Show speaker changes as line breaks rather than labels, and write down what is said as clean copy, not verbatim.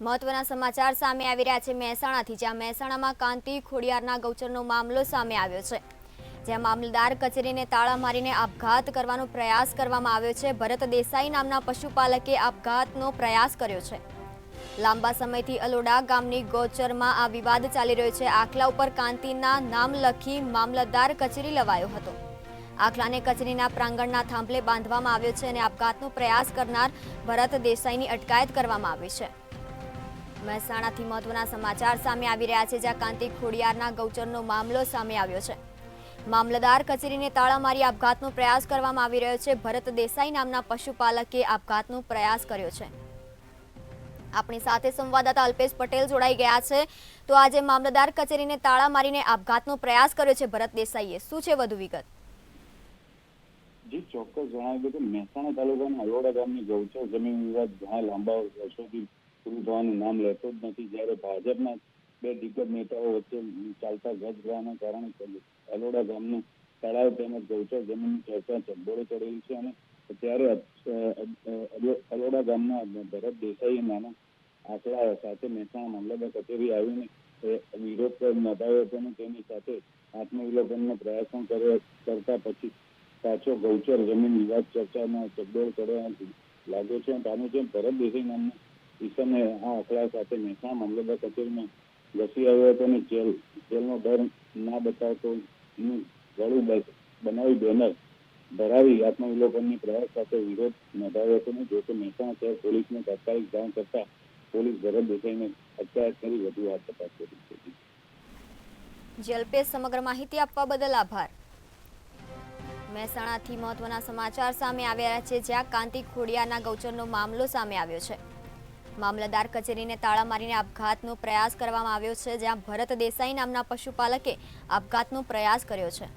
મહત્વના સમાચાર સામે આવી રહ્યા છે મહેસાણાથી, જ્યાં મહેસાણામાં કાંતિ ખોડિયારના ગૌચરનો મામલો સામે આવ્યો છે, જ્યાં મામલતદાર કચેરીને તાળા મારીને આપઘાત કરવાનો પ્રયાસ કરવામાં આવ્યો છે। ભરત દેસાઈ નામના પશુપાલકે આપઘાતનો પ્રયાસ કર્યો છે। લાંબા સમયથી અલોડા ગામની ગૌચરમાં આ વિવાદ ચાલી રહ્યો છે। આખલા ઉપર કાંતિના નામ લખી મામલતદાર કચેરી લવાયો હતો। આખલાને કચેરીના પ્રાંગણના થાંભલે બાંધવામાં આવ્યો છે અને આપઘાતનો પ્રયાસ કરનાર ભરત દેસાઈની અટકાયત કરવામાં આવી છે। મહેસાણાથી મહત્વના સમાચાર સામે આવી રહ્યા છે, જ્યાં કાંતિ ખોડિયારના ગૌચરનો મામલો સામે આવ્યો છે। મામલતદાર કચેરીને તાળા મારી આપઘાતનો પ્રયાસ કરવામાં આવી રહ્યો છે। ભરત દેસાઈ નામના પશુપાલકે આપઘાતનો પ્રયાસ કર્યો છે। આપણી સાથે સંવાદદાતા અલ્પેશ પટેલ જોડાઈ ગયા છે। તો આજે મામલતદાર કચેરીને તાળા મારીને આપઘાતનો પ્રયાસ કર્યો છે ભરત દેસાઈએ, શું છે વધુ વિગત?
જી ચોક્કસ જણાવ્યું કે મહેસાણા તાલુકાના અલોડા ગામની ગૌચર જમીન વિવાદ ઘણા લાંબા વર્ષોથી પૂરું થવાનું નામ લેતો જ નથી। જ્યારે ભાજપના બે દિગ્ગજ નેતાઓ વચ્ચે ચાલતા ગજગ્રાહના કારણે અલોડા ગામનું તળાવ તેમજ ગૌચર જમીનની ચર્ચા ચગડોળે ચડેલી છે અને ત્યારે અલોડા ગામના ભરત દેસાઈએ નાના આંકડા સાથે મહેસાણા મામલતદાર કચેરી આવીને વિરોધ નોંધાવ્યો હતો અને તેની સાથે આત્મવિલોપનનો પ્રયાસ પણ કરતા પછી પાછો ગૌચર જમીન વિવાદ ચર્ચામાં ચગડોળ ચડવા લાગ્યો છે। પાનું છે ભરત દેસાઈ નામના ઈસમે આ આંકડા સાથે મહેસાણા મામલતદાર કચેરીમાં ઘસી આવ્યો હતો અને જેલનો ડર ના બતાવતો ગળું બનાવી બેનર ધરાવી આત્મવિલોપનની પ્રયાસ સાથે વિરોધ નોંધાવ્યો હતો। જોકે મહેસાણા શહેર પોલીસને તાત્કાલિક જાણ કરતા પોલીસ ભરત દેસાઈને અટકાયત કરી વધુ હાથ તપાસ કરી છે।
જલ્પેશ, સમગ્ર માહિતી આપવા બદલ આભાર। મહેસાણાથી મહત્વના સમાચાર સામે આવ્યા છે, જ્યાં કાંતિ ખોડિયારના ગૌચરનો મામલો સામે આવ્યો છે। મામલતદાર કચેરીને તાળા મારીને આપઘાતનો પ્રયાસ કરવામાં આવ્યો છે, જ્યાં ભરત દેસાઈ નામના પશુપાલકે આપઘાતનો પ્રયાસ કર્યો છે।